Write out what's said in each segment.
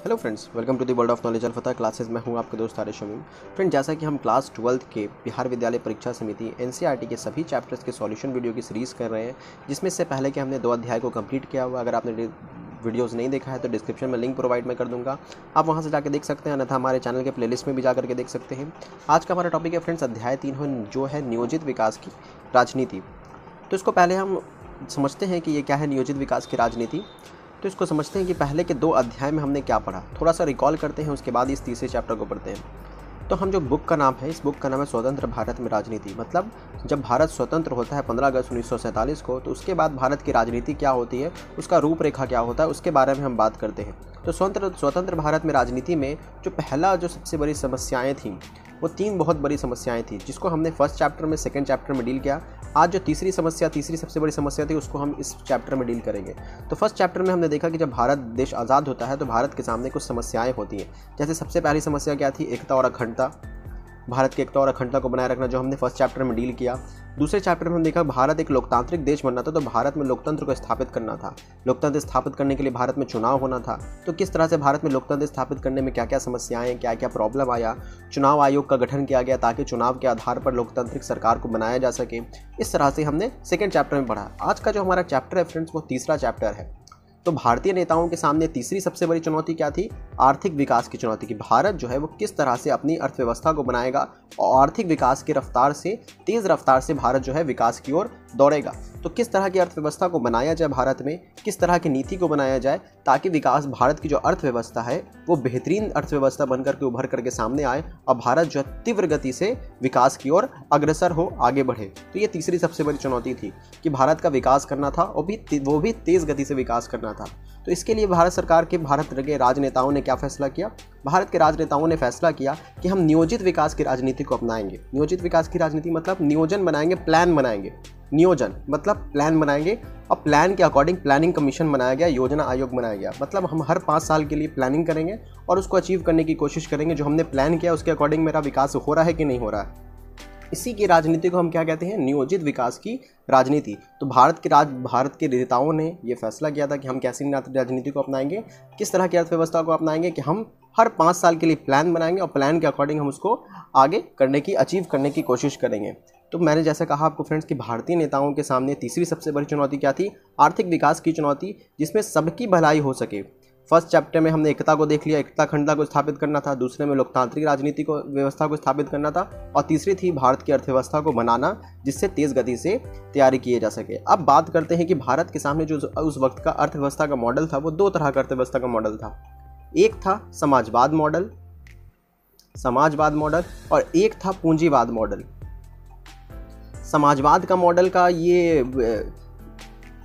Hello friends, welcome to the world of knowledge alpha classes. मैं हूं आपका दोस्त आरिश शमीम। फ्रेंड, जैसा कि हम क्लास 12th के बिहार विद्यालय परीक्षा समिति एनसीईआरटी के सभी चैप्टर्स के सॉल्यूशन वीडियो की सीरीज़ कर रहे हैं, जिसमें इससे पहले कि हमने 2 अध्याय को कंप्लीट किया हुआ। अगर आपने वीडियोस नहीं देखा है तो डिस्क्रिप्शन में लिंक प्रोवाइड मैं कर दूंगा, आप वहां से जाकर देख सकते हैं, अन्यथा हमारे चैनल के प्लेलिस्ट में भी जाकर के देख सकते हैं। आज का हमारा टॉपिक है फ्रेंड्स अध्याय 3 जो है नियोजित विकास की राजनीति। तो इसको पहले हम समझते हैं कि ये क्या है नियोजित विकास की राजनीति। तो इसको समझते हैं कि पहले के 2 अध्याय में हमने क्या पढ़ा, थोड़ा सा रिकॉल करते हैं, उसके बाद इस तीसरे चैप्टर को पढ़ते हैं। तो हम जो बुक का नाम है, इस बुक का नाम है स्वतंत्र भारत में राजनीति। मतलब जब भारत स्वतंत्र होता है 15 अगस्त 1947 को, तो उसके बाद भारत की राजनीति क्या होती है, उसका रूपरेखा क्या होता है, उसके बारे में हम बात करते हैं। तो स्वतंत्र भारत में राजनीति में जो सबसे बड़ी समस्याएं थीं, वो 3 बहुत बड़ी समस्याएं थी, जिसको हमने फर्स्ट चैप्टर में, सेकंड चैप्टर में डील किया। आज जो तीसरी सबसे बड़ी समस्या थी, उसको हम इस चैप्टर में डील करेंगे। तो फर्स्ट चैप्टर में हमने देखा कि जब भारत देश आज़ाद होता है तो भारत के सामने कुछ समस्याएं होती हैं। जैसे सबसे पहली समस्या क्या थी, एकता और अखंडता, भारत की एकता और अखंडता को बनाए रखना, जो हमने फर्स्ट चैप्टर में डील किया। दूसरे चैप्टर में हमने देखा भारत एक लोकतांत्रिक देश बनना था, तो भारत में लोकतंत्र को स्थापित करना था। लोकतंत्र स्थापित करने के लिए भारत में चुनाव होना था। तो किस तरह से भारत में लोकतंत्र स्थापित करने में क्या क्या समस्याएं, क्या क्या प्रॉब्लम आया, चुनाव आयोग का गठन किया गया ताकि चुनाव के आधार पर लोकतांत्रिक सरकार को बनाया जा सके। इस तरह से हमने सेकेंड चैप्टर में पढ़ा। आज का जो हमारा चैप्टर है फ्रेंड्स, वो तीसरा चैप्टर है। तो भारतीय नेताओं के सामने तीसरी सबसे बड़ी चुनौती क्या थी, आर्थिक विकास की चुनौती। कि भारत जो है वो किस तरह से अपनी अर्थव्यवस्था को बनाएगा और आर्थिक विकास की रफ्तार से, तेज़ रफ्तार से भारत जो है विकास की ओर दौड़ेगा। तो किस तरह की अर्थव्यवस्था को बनाया जाए भारत में, किस तरह की नीति को बनाया जाए ताकि विकास, भारत की जो अर्थव्यवस्था है वो बेहतरीन अर्थव्यवस्था बनकर के उभर करके सामने आए और भारत जो है तीव्र गति से विकास की ओर अग्रसर हो, आगे बढ़े। तो ये तीसरी सबसे बड़ी चुनौती थी कि भारत का विकास करना था और वो भी तेज़ गति से विकास करना था। तो इसके लिए भारत सरकार के, भारत के राजनेताओं ने क्या फैसला किया, भारत के राजनेताओं ने फैसला किया कि हम नियोजित विकास की राजनीति को अपनाएंगे। नियोजित विकास की राजनीति मतलब नियोजन बनाएंगे, प्लान बनाएंगे। नियोजन मतलब प्लान बनाएंगे और प्लान के अकॉर्डिंग प्लानिंग कमीशन बनाया गया, योजना आयोग बनाया गया। मतलब हम हर 5 साल के लिए प्लानिंग करेंगे और उसको अचीव करने की कोशिश करेंगे। जो हमने प्लान किया उसके अकॉर्डिंग मेरा विकास हो रहा है कि नहीं हो रहा है। इसी की राजनीति को हम क्या कहते हैं, नियोजित विकास की राजनीति। तो भारत के नेताओं ने ये फैसला किया था कि हम कैसी राजनीति को अपनाएंगे, किस तरह की अर्थव्यवस्था को अपनाएंगे कि हम हर 5 साल के लिए प्लान बनाएंगे और प्लान के अकॉर्डिंग हम उसको आगे अचीव करने की कोशिश करेंगे। तो मैंने जैसे कहा आपको फ्रेंड्स कि भारतीय नेताओं के सामने तीसरी सबसे बड़ी चुनौती क्या थी, आर्थिक विकास की चुनौती, जिसमें सबकी भलाई हो सके। फर्स्ट चैप्टर में हमने एकता को देख लिया, एकता अखंडता को स्थापित करना था। दूसरे में लोकतांत्रिक राजनीति को, व्यवस्था को स्थापित करना था। और तीसरी थी भारत की अर्थव्यवस्था को बनाना, जिससे तेज़ गति से तैयारी किए जा सके। अब बात करते हैं कि भारत के सामने जो उस वक्त का अर्थव्यवस्था का मॉडल था, वो 2 तरह का अर्थव्यवस्था का मॉडल था। एक था समाजवाद मॉडल और एक था पूंजीवाद मॉडल। समाजवाद का मॉडल का ये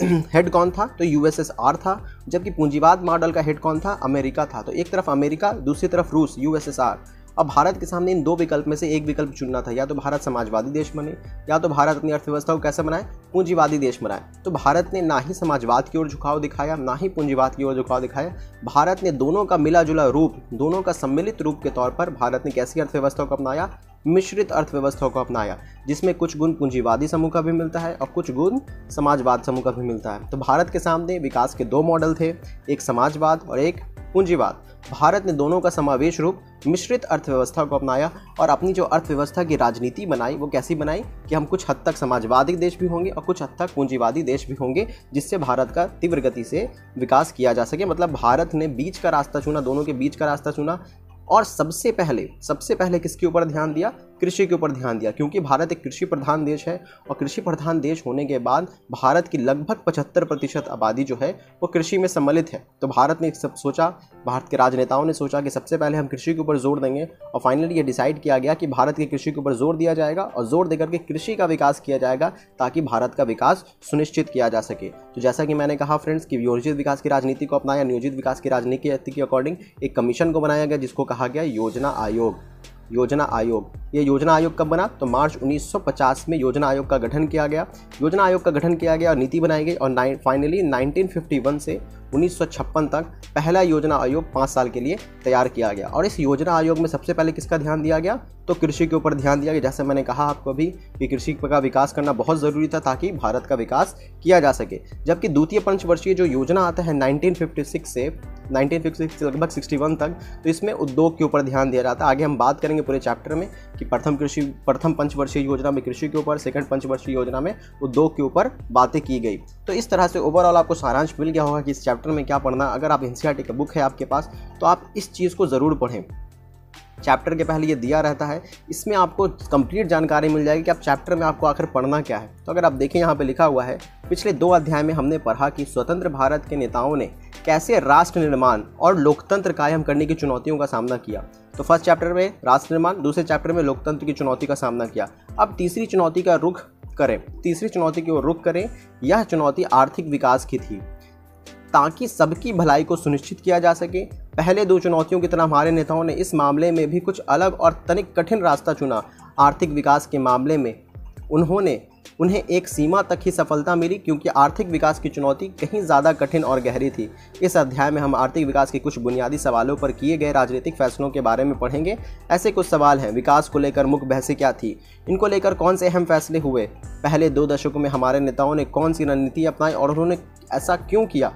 हेड कौन था, तो यूएसएसआर था। जबकि पूंजीवाद मॉडल का हेड कौन था, अमेरिका था। तो एक तरफ अमेरिका, दूसरी तरफ रूस, यूएसएसआर। अब भारत के सामने इन 2 विकल्प में से एक विकल्प चुनना था, या तो भारत समाजवादी देश बने, या तो भारत अपनी अर्थव्यवस्था को कैसे बनाए, पूंजीवादी देश बनाए। तो भारत ने ना ही समाजवाद की ओर झुकाव दिखाया, ना ही पूंजीवाद की ओर झुकाव दिखाया। भारत ने दोनों का मिला जुला रूप, दोनों का सम्मिलित रूप के तौर पर भारत ने कैसी अर्थव्यवस्था को अपनाया, मिश्रित अर्थव्यवस्था को अपनाया, जिसमें कुछ गुण पूंजीवादी समूह का भी मिलता है और कुछ गुण समाजवाद समूह का भी मिलता है। तो भारत के सामने विकास के 2 मॉडल थे, एक समाजवाद और एक पूंजीवाद। भारत ने दोनों का समावेश रूप मिश्रित अर्थव्यवस्था को अपनाया और अपनी जो अर्थव्यवस्था की राजनीति बनाई, वो कैसी बनाई कि हम कुछ हद तक समाजवादी देश भी होंगे और कुछ हद तक पूंजीवादी देश भी होंगे, जिससे भारत का तीव्र गति से विकास किया जा सके। मतलब भारत ने बीच का रास्ता चुना, दोनों के बीच का रास्ता चुना। और सबसे पहले किसके ऊपर ध्यान दिया, कृषि के ऊपर ध्यान दिया, क्योंकि भारत एक कृषि प्रधान देश है और कृषि प्रधान देश होने के बाद भारत की लगभग 75% आबादी जो है वो कृषि में सम्मिलित है। तो भारत ने सब सोचा, भारत के राजनेताओं ने सोचा कि सबसे पहले हम कृषि के ऊपर जोर देंगे और फाइनली ये डिसाइड किया गया कि भारत की कृषि के ऊपर जोर दिया जाएगा और जोर देकर के कृषि का विकास किया जाएगा ताकि भारत का विकास सुनिश्चित किया जा सके। तो जैसा कि मैंने कहा फ्रेंड्स कि नियोजित विकास की राजनीति को अपनाया, नियोजित विकास की राजनीति के अकॉर्डिंग एक कमीशन को बनाया गया, जिसको कहा गया योजना आयोग। ये योजना आयोग कब बना, तो मार्च 1950 में योजना आयोग का गठन किया गया। योजना आयोग का गठन किया गया और नीति बनाई गई और फाइनली 1951 से 1956 तक पहला योजना आयोग 5 साल के लिए तैयार किया गया। और इस योजना आयोग में सबसे पहले किसका ध्यान दिया गया, तो कृषि के ऊपर ध्यान दिया गया। जैसे मैंने कहा आपको अभी कि कृषि का विकास करना बहुत ज़रूरी था ताकि भारत का विकास किया जा सके। जबकि द्वितीय पंचवर्षीय जो योजना आता है 1956 से 1956 लगभग 61 तक, तो इसमें उद्योग के ऊपर ध्यान दिया जाता है। आगे हम बात करेंगे पूरे चैप्टर में कि प्रथम पंचवर्षीय योजना में कृषि के ऊपर, सेकंड पंचवर्षीय योजना में उद्योग के ऊपर बातें की गई। तो इस तरह से ओवरऑल आपको सारांश मिल गया होगा कि इस चैप्टर में क्या पढ़ना। अगर आप एनसीईआरटी का बुक है आपके पास तो आप इस चीज़ को ज़रूर पढ़ें। चैप्टर के पहले ये दिया रहता है, इसमें आपको कंप्लीट जानकारी मिल जाएगी कि आप चैप्टर में आपको आखिर पढ़ना क्या है। तो अगर आप देखें यहाँ पे लिखा हुआ है, पिछले 2 अध्याय में हमने पढ़ा कि स्वतंत्र भारत के नेताओं ने कैसे राष्ट्र निर्माण और लोकतंत्र कायम करने की चुनौतियों का सामना किया। तो फर्स्ट चैप्टर में राष्ट्र निर्माण, दूसरे चैप्टर में लोकतंत्र की चुनौती का सामना किया। अब तीसरी चुनौती का रुख करें, तीसरी चुनौती की ओर रुख करें। यह चुनौती आर्थिक विकास की थी ताकि सबकी भलाई को सुनिश्चित किया जा सके। पहले 2 चुनौतियों की तरह हमारे नेताओं ने इस मामले में भी कुछ अलग और तनिक कठिन रास्ता चुना। आर्थिक विकास के मामले में उन्हें एक सीमा तक ही सफलता मिली, क्योंकि आर्थिक विकास की चुनौती कहीं ज़्यादा कठिन और गहरी थी। इस अध्याय में हम आर्थिक विकास के कुछ बुनियादी सवालों पर किए गए राजनीतिक फैसलों के बारे में पढ़ेंगे। ऐसे कुछ सवाल हैं, विकास को लेकर मुख्य बहसें क्या थी, इनको लेकर कौन से अहम फैसले हुए, पहले 2 दशकों में हमारे नेताओं ने कौन सी रणनीति अपनाई और उन्होंने ऐसा क्यों किया,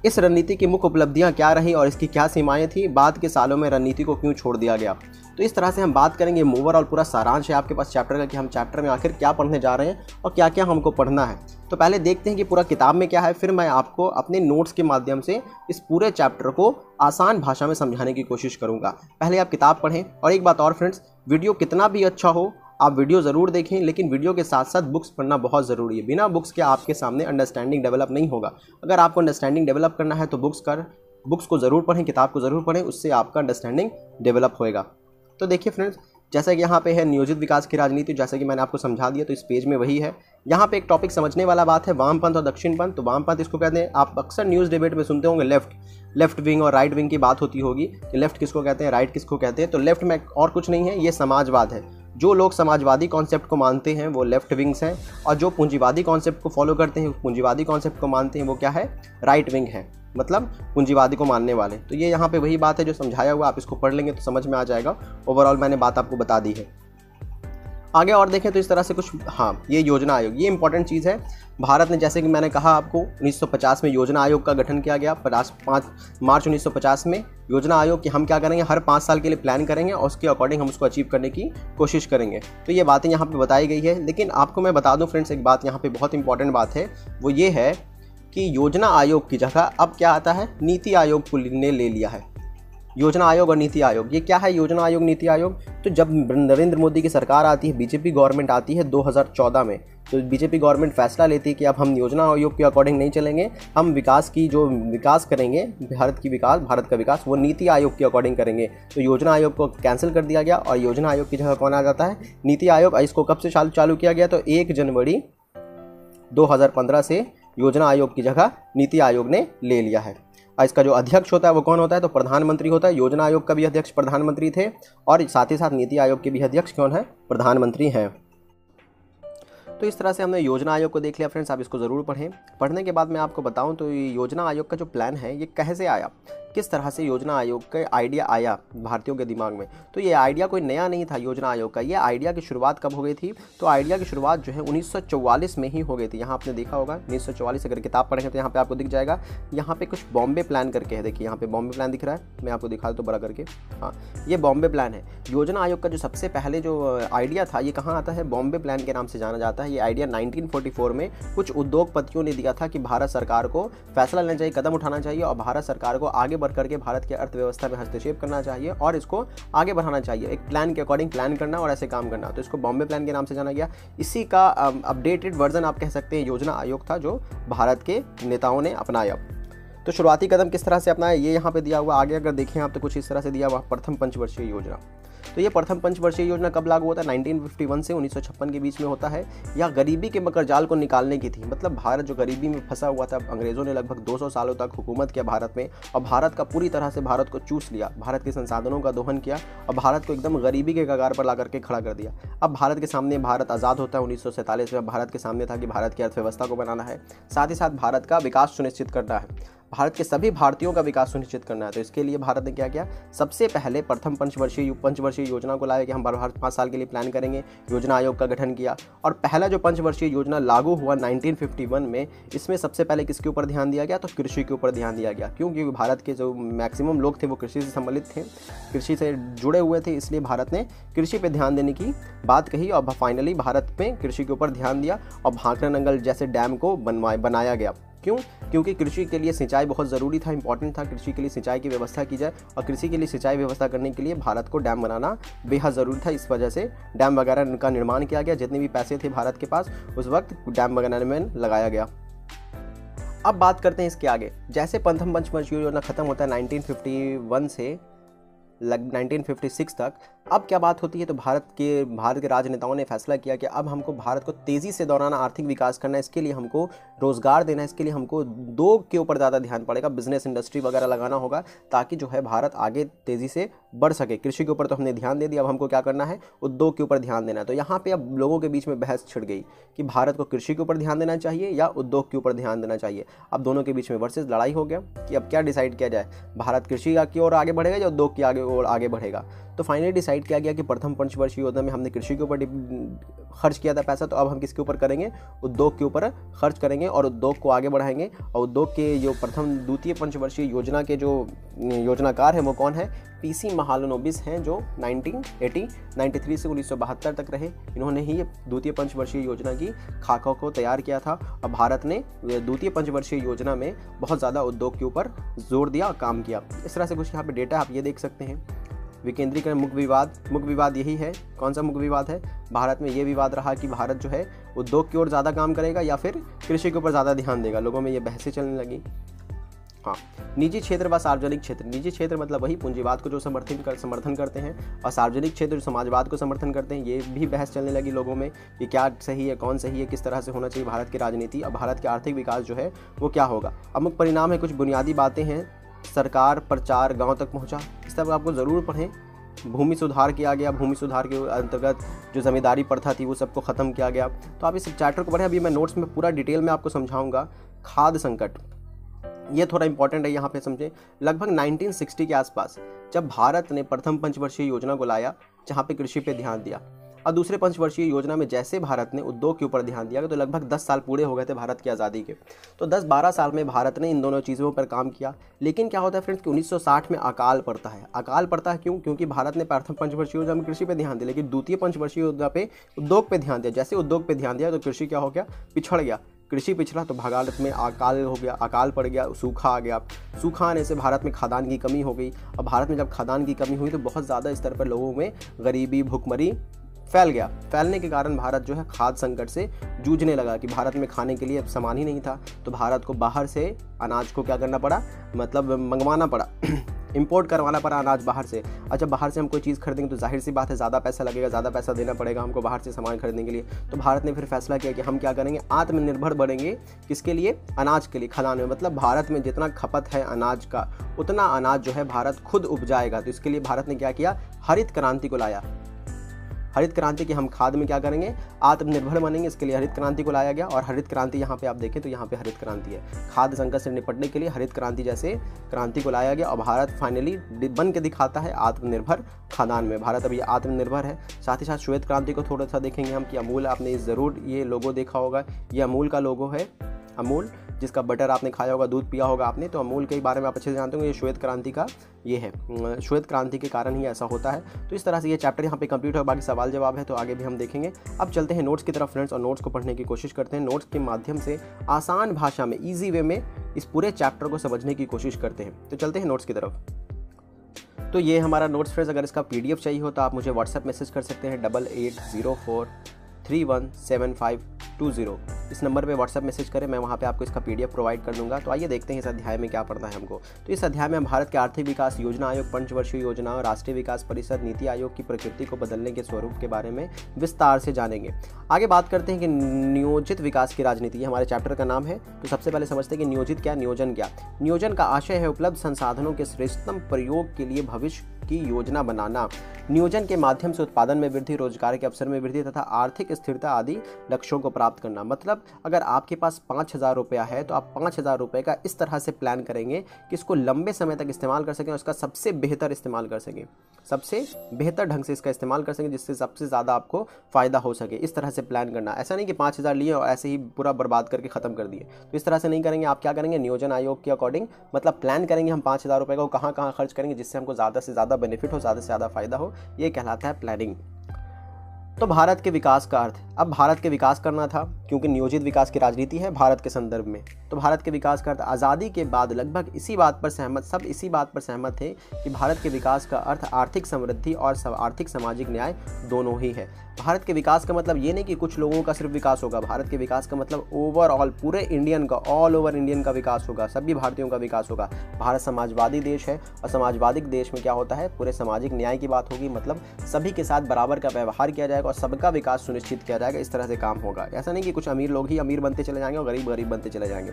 इस रणनीति की मुख्य उपलब्धियां क्या रही और इसकी क्या सीमाएं थी, बाद के सालों में रणनीति को क्यों छोड़ दिया गया। तो इस तरह से हम बात करेंगे। ओवरऑल पूरा सारांश है आपके पास चैप्टर का कि हम चैप्टर में आखिर क्या पढ़ने जा रहे हैं और क्या क्या हमको पढ़ना है। तो पहले देखते हैं कि पूरा किताब में क्या है, फिर मैं आपको अपने नोट्स के माध्यम से इस पूरे चैप्टर को आसान भाषा में समझाने की कोशिश करूँगा। पहले आप किताब पढ़ें। और एक बात और फ्रेंड्स, वीडियो कितना भी अच्छा हो आप वीडियो ज़रूर देखें, लेकिन वीडियो के साथ साथ बुक्स पढ़ना बहुत ज़रूरी है। बिना बुक्स के आपके सामने अंडरस्टैंडिंग डेवलप नहीं होगा। अगर आपको अंडरस्टैंडिंग डेवलप करना है तो बुक्स को ज़रूर पढ़ें, किताब को ज़रूर पढ़ें, उससे आपका अंडरस्टैंडिंग डेवलप होएगा। तो देखिए फ्रेंड्स, जैसा कि यहाँ पे है नियोजित विकास की राजनीति, जैसा कि मैंने आपको समझा दिया, तो इस पेज में वही है। यहाँ पे एक टॉपिक समझने वाला बात है, वामपंथ और दक्षिणपंथ। तो वामपंथ इसको कहते हैं, आप अक्सर न्यूज़ डिबेट में सुनते होंगे लेफ्ट विंग और राइट विंग की बात होती होगी कि लेफ्ट किसको कहते हैं, राइट किसको कहते हैं। तो लेफ्ट में और कुछ नहीं है, ये समाजवाद है। जो लोग समाजवादी कॉन्सेप्ट को मानते हैं वो लेफ्ट विंग्स हैं, और जो पूंजीवादी कॉन्सेप्ट को फॉलो करते हैं, पूंजीवादी कॉन्सेप्ट को मानते हैं, वो क्या है, राइट विंग है, मतलब पूंजीवादी को मानने वाले। तो ये यहाँ पे वही बात है जो समझाया हुआ, आप इसको पढ़ लेंगे तो समझ में आ जाएगा। ओवरऑल मैंने बात आपको बता दी है। आगे और देखें तो इस तरह से कुछ, हाँ, ये योजना आयोग, ये इंपॉर्टेंट चीज़ है। भारत ने, जैसे कि मैंने कहा आपको, 1950 में योजना आयोग का गठन किया गया। 5 मार्च 1950 में योजना आयोग कि हम क्या करेंगे, हर 5 साल के लिए प्लान करेंगे और उसके अकॉर्डिंग हम उसको अचीव करने की कोशिश करेंगे। तो ये बातें यहाँ पे बताई गई है। लेकिन आपको मैं बता दूँ फ्रेंड्स, एक बात यहाँ पे बहुत इंपॉर्टेंट बात है, वो ये है कि योजना आयोग की जगह अब क्या आता है, नीति आयोग ने ले लिया है। योजना आयोग और नीति आयोग, ये क्या है योजना आयोग, नीति आयोग? तो जब नरेंद्र मोदी की सरकार आती है, बीजेपी गवर्नमेंट आती है 2014 में, तो बीजेपी गवर्नमेंट फैसला लेती है कि अब हम योजना आयोग के अकॉर्डिंग नहीं चलेंगे, हम विकास करेंगे, भारत का विकास वो नीति आयोग के अकॉर्डिंग करेंगे। तो योजना आयोग को कैंसिल कर दिया गया और योजना आयोग की जगह कौन आ जाता है, नीति आयोग। इसको कब से चालू किया गया, तो 1 जनवरी 2015 से योजना आयोग की जगह नीति आयोग ने ले लिया है। इसका जो अध्यक्ष होता है वो कौन होता है, तो प्रधानमंत्री होता है। योजना आयोग का भी अध्यक्ष प्रधानमंत्री थे और साथ ही साथ नीति आयोग के भी अध्यक्ष कौन है, प्रधानमंत्री हैं। तो इस तरह से हमने योजना आयोग को देख लिया फ्रेंड्स, आप इसको ज़रूर पढ़ें। पढ़ने के बाद मैं आपको बताऊं तो ये योजना आयोग का जो प्लान है ये कैसे आया, किस तरह से योजना आयोग का आइडिया आया भारतीयों के दिमाग में। तो ये आइडिया कोई नया नहीं था योजना आयोग का। ये आइडिया की शुरुआत कब हो गई थी, तो आइडिया की शुरुआत जो है 1944 में ही हो गई थी। यहाँ आपने देखा होगा 1944, अगर किताब पढ़ेंगे तो यहाँ पे आपको दिख जाएगा। यहाँ पे कुछ बॉम्बे प्लान करके है, देखिए यहाँ पे बॉम्बे प्लान दिख रहा है, मैं आपको दिखा दूँ तो बड़ा करके, हाँ ये बॉम्बे प्लान है। योजना आयोग का जो सबसे पहले जो आइडिया था ये कहाँ आता है, बॉम्बे प्लान के नाम से जाना जाता है। ये आइडिया 1944 में कुछ उद्योगपतियों ने दिया था कि भारत सरकार को फैसला लेना चाहिए, कदम उठाना चाहिए और भारत सरकार को आगे बढ़ करके भारत के अर्थव्यवस्था में हस्तक्षेप करना चाहिए और इसको आगे बढ़ाना चाहिए, एक प्लान के अकॉर्डिंग प्लान करना और ऐसे काम करना। तो इसको बॉम्बे प्लान के नाम से जाना गया। इसी का अपडेटेड वर्जन आप कह सकते हैं योजना आयोग था जो भारत के नेताओं ने अपनाया। तो शुरुआती कदम किस तरह से अपनाया ये यहाँ पे दिया हुआ। आगे अगर देखें आप तो कुछ इस तरह से दिया हुआ, प्रथम पंचवर्षीय योजना। तो ये प्रथम पंचवर्षीय योजना कब लागू होता है, 1951 से 1956 के बीच में होता है। यह गरीबी के मकरजाल को निकालने की थी, मतलब भारत जो गरीबी में फंसा हुआ था, अंग्रेज़ों ने लगभग 200 सालों तक हुकूमत किया भारत में और भारत का पूरी तरह से भारत को चूस लिया, भारत के संसाधनों का दोहन किया और भारत को एकदम गरीबी के कगार पर ला करके खड़ा कर दिया। अब भारत के सामने, भारत आज़ाद होता है 1947 में, भारत के सामने था कि भारत की अर्थव्यवस्था को बनाना है, साथ ही साथ भारत का विकास सुनिश्चित करना है, भारत के सभी भारतीयों का विकास सुनिश्चित करना है। तो इसके लिए भारत ने क्या किया, सबसे पहले प्रथम पंचवर्षीय योजना को लाया कि हम 5 साल के लिए प्लान करेंगे। योजना आयोग का गठन किया और पहला जो पंचवर्षीय योजना लागू हुआ 1951 में, इसमें सबसे पहले किसके ऊपर ध्यान दिया गया, तो कृषि के ऊपर ध्यान दिया गया। क्यों? क्योंकि भारत के जो मैक्सिमम लोग थे वो कृषि से संबंधित थे, कृषि से जुड़े हुए थे, इसलिए भारत ने कृषि पे ध्यान देने की बात कही और फाइनली भारत में कृषि के ऊपर ध्यान दिया और भाखड़ा नंगल जैसे डैम को बनाया गया। क्यों? क्योंकि कृषि के लिए सिंचाई बहुत ज़रूरी था, इंपॉर्टेंट था, कृषि के लिए सिंचाई की व्यवस्था की जाए और कृषि के लिए सिंचाई व्यवस्था करने के लिए भारत को डैम बनाना बेहद ज़रूरी था। इस वजह से डैम वगैरह का निर्माण किया गया। जितने भी पैसे थे भारत के पास उस वक्त डैम बनाने में लगाया गया। अब बात करते हैं इसके आगे। जैसे प्रथम पंचवर्षीय योजना खत्म होता है 1951 से 1956 तक, अब क्या बात होती है, तो भारत के राजनेताओं ने फैसला किया कि अब हमको भारत को तेज़ी से दौराना आर्थिक विकास करना है। इसके लिए हमको रोज़गार देना है, इसके लिए हमको उद्योग के ऊपर ज़्यादा ध्यान पड़ेगा, बिजनेस इंडस्ट्री वगैरह लगाना होगा ताकि जो है भारत आगे तेज़ी से बढ़ सके। कृषि के ऊपर तो हमने ध्यान दे दिया, अब हमको क्या करना है, उद्योग के ऊपर ध्यान देना है। तो यहाँ पर अब लोगों के बीच में बहस छिड़ गई कि भारत को कृषि के ऊपर ध्यान देना चाहिए या उद्योग के ऊपर ध्यान देना चाहिए। अब दोनों के बीच में वर्सेस लड़ाई हो गया कि अब क्या डिसाइड किया जाए, भारत कृषि की ओर आगे बढ़ेगा या उद्योग की ओर आगे बढ़ेगा। तो फाइनली डिसाइड किया गया कि प्रथम पंचवर्षीय योजना में हमने कृषि के ऊपर खर्च किया था पैसा, तो अब हम किसके ऊपर करेंगे, उद्योग के ऊपर खर्च करेंगे और उद्योग को आगे बढ़ाएंगे। और उद्योग के जो द्वितीय पंचवर्षीय योजना के जो योजनाकार है वो कौन है, पीसी महालनोबिस हैं, जो 1993 से 1972 तक रहे। इन्होंने ही द्वितीय पंचवर्षीय योजना की खाका को तैयार किया था और भारत ने द्वितीय पंचवर्षीय योजना में बहुत ज़्यादा उद्योग के ऊपर जोर दिया और काम किया। इस तरह से कुछ यहाँ पे डेटा आप ये देख सकते हैं। विकेंद्रीकरण मुख्य विवाद यही है। कौन सा मुख्य विवाद है, भारत में ये विवाद रहा कि भारत जो है उद्योग की ओर ज़्यादा काम करेगा या फिर कृषि के ऊपर ज़्यादा ध्यान देगा। लोगों में ये बहसें चलने लगी। हाँ, निजी क्षेत्र व सार्वजनिक क्षेत्र। निजी क्षेत्र मतलब वही पूंजीवाद को जो समर्थन करते हैं और सार्वजनिक क्षेत्र जो समाजवाद को समर्थन करते हैं। ये भी बहस चलने लगी लोगों में कि क्या सही है, कौन सही है, किस तरह से होना चाहिए भारत की राजनीति और भारत के आर्थिक विकास जो है वो क्या होगा। अमुक परिणाम है, कुछ बुनियादी बातें हैं। सरकार प्रचार गाँव तक पहुँचा, इस तरह आपको ज़रूर पढ़ें। भूमि सुधार किया गया, भूमि सुधार के अंतर्गत जो जमींदारी प्रथा थी वो सबको ख़त्म किया गया। तो आप इस चैप्टर को पढ़ें। अभी मैं नोट्स में पूरा डिटेल में आपको समझाऊंगा। खाद्य संकट, ये थोड़ा इंपॉर्टेंट है, यहाँ पे समझें। लगभग 1960 के आसपास जब भारत ने प्रथम पंचवर्षीय योजना को लाया जहाँ पे कृषि पे ध्यान दिया और दूसरे पंचवर्षीय योजना में जैसे भारत ने उद्योग के ऊपर ध्यान दिया, तो लगभग 10 साल पूरे हो गए थे भारत की आज़ादी के। तो 10-12 साल में भारत ने इन दोनों चीज़ों पर काम किया। लेकिन क्या होता है फ्रेंड्स कि 1960 में अकाल पड़ता है। अकाल पड़ता है क्यों? क्योंकि भारत ने प्रथम पंचवर्षीय योजना में कृषि पे ध्यान दिया, लेकिन द्वितीय पंचवर्षीय योजना पे उद्योग पे ध्यान दिया। जैसे उद्योग पे ध्यान दिया तो कृषि क्या हो गया, पिछड़ गया। कृषि पिछड़ा तो भारत में अकाल हो गया, अकाल पड़ गया, सूखा आ गया। सूखा आने से भारत में खाद्यान्न की कमी हो गई और भारत में जब खाद्यान्न की कमी हुई तो बहुत ज़्यादा स्तर पर लोगों में गरीबी, भुखमरी फैल गया। फैलने के कारण भारत जो है खाद्य संकट से जूझने लगा कि भारत में खाने के लिए सामान ही नहीं था। तो भारत को बाहर से अनाज को क्या करना पड़ा, मतलब मंगवाना पड़ा इंपोर्ट करवाना पड़ा अनाज बाहर से। और जब बाहर से हम कोई चीज़ खरीदेंगे तो जाहिर सी बात है ज़्यादा पैसा लगेगा, ज़्यादा पैसा देना पड़ेगा हमको बाहर से सामान खरीदने के लिए। तो भारत ने फिर फैसला किया कि हम क्या करेंगे, आत्मनिर्भर बनेंगे। किसके लिए? अनाज के लिए, खाद्यान्न में। मतलब भारत में जितना खपत है अनाज का उतना अनाज जो है भारत खुद उपजाएगा। तो इसके लिए भारत ने क्या किया, हरित क्रांति को लाया। हरित क्रांति की हम खाद में क्या करेंगे, आत्मनिर्भर बनेंगे। इसके लिए हरित क्रांति को लाया गया। और हरित क्रांति यहाँ पे आप देखें तो यहाँ पे हरित क्रांति है। खाद्य संकट से निपटने के लिए हरित क्रांति जैसे क्रांति को लाया गया और भारत फाइनली बन के दिखाता है आत्मनिर्भर खाद्यान्न में। भारत अभी आत्मनिर्भर है। साथ ही साथ श्वेत क्रांति को थोड़ा सा देखेंगे हम कि अमूल, आपने ज़रूर ये लोगो देखा होगा, ये अमूल का लोगो है। अमूल जिसका बटर आपने खाया होगा, दूध पिया होगा आपने, तो अमूल के बारे में आप अच्छे से जानते होंगे। ये श्वेत क्रांति का ये है, श्वेत क्रांति के कारण ही ऐसा होता है। तो इस तरह से ये चैप्टर यहाँ पे कंप्लीट हो। बाकी सवाल जवाब है तो आगे भी हम देखेंगे। अब चलते हैं नोट्स की तरफ फ्रेंड्स और नोट्स को पढ़ने की कोशिश करते हैं। नोट्स के माध्यम से आसान भाषा में, ईजी वे में इस पूरे चैप्टर को समझने की कोशिश करते हैं। तो चलते हैं नोट्स की तरफ। तो ये हमारा नोट्स फ्रेंड्स, अगर इसका PDF चाहिए हो तो आप मुझे व्हाट्सएप मैसेज कर सकते हैं 8804317520। इस नंबर पे व्हाट्सएप मैसेज करें, मैं वहाँ पे आपको इसका PDF प्रोवाइड कर दूंगा। तो आइए देखते हैं इस अध्याय में क्या पढ़ना है हमको। तो इस अध्याय में हम भारत के आर्थिक विकास योजना आयोग, पंचवर्षीय योजना और राष्ट्रीय विकास परिषद नीति आयोग की प्रकृति को बदलने के स्वरूप के बारे में विस्तार से जानेंगे। आगे बात करते हैं कि नियोजित विकास की राजनीति, ये हमारे चैप्टर का नाम है। तो सबसे पहले समझते हैं कि नियोजित क्या, नियोजन क्या। नियोजन का आशय है उपलब्ध संसाधनों के श्रेष्ठतम प्रयोग के लिए भविष्य की योजना बनाना, नियोजन के माध्यम से उत्पादन में वृद्धि, रोजगार के अवसर में वृद्धि तथा आर्थिक स्थिरता आदि लक्ष्यों को प्राप्त करना। मतलब अगर आपके पास 5,000 रुपया है तो आप 5,000 रुपये का इस तरह से प्लान करेंगे कि इसको लंबे समय तक इस्तेमाल कर सकें और इसका सबसे बेहतर इस्तेमाल कर सकें, सबसे बेहतर ढंग से इसका इस्तेमाल कर सकें जिससे सबसे ज़्यादा आपको फ़ायदा हो सके। इस तरह से प्लान करना, ऐसा नहीं कि 5,000 लिए और ऐसे ही पूरा बर्बाद करके ख़त्म कर दिए, तो इस तरह से नहीं करेंगे। आप क्या करेंगे, नियोजन आयोग के अकॉर्डिंग मतलब प्लान करेंगे हम 5,000 रुपये को कहाँ कहाँ खर्च करेंगे जिससे हमको ज़्यादा से ज़्यादा बेनिफिट हो, ज़्यादा से ज़्यादा फ़ायदा हो, ये कहलाता है प्लानिंग। तो भारत के विकास का अर्थ, अब भारत के विकास करना था क्योंकि नियोजित विकास की राजनीति है भारत के संदर्भ में। तो भारत के विकास का अर्थ, आज़ादी के बाद लगभग इसी बात पर सहमत थे कि भारत के विकास का अर्थ आर्थिक समृद्धि और आर्थिक सामाजिक न्याय दोनों ही है। भारत के विकास का मतलब ये नहीं कि कुछ लोगों का सिर्फ विकास होगा, भारत के विकास का मतलब ओवरऑल पूरे इंडियन का, ऑल ओवर इंडियन का विकास होगा, सभी भारतीयों का विकास होगा। भारत समाजवादी देश है और समाजवादी देश में क्या होता है, पूरे सामाजिक न्याय की बात होगी, मतलब सभी के साथ बराबर का व्यवहार किया जाएगा और सबका विकास सुनिश्चित किया जाएगा। इस तरह से काम होगा, ऐसा नहीं कि कुछ अमीर लोग ही अमीर बनते चले जाएंगे और गरीब गरीब बनते चले जाएंगे।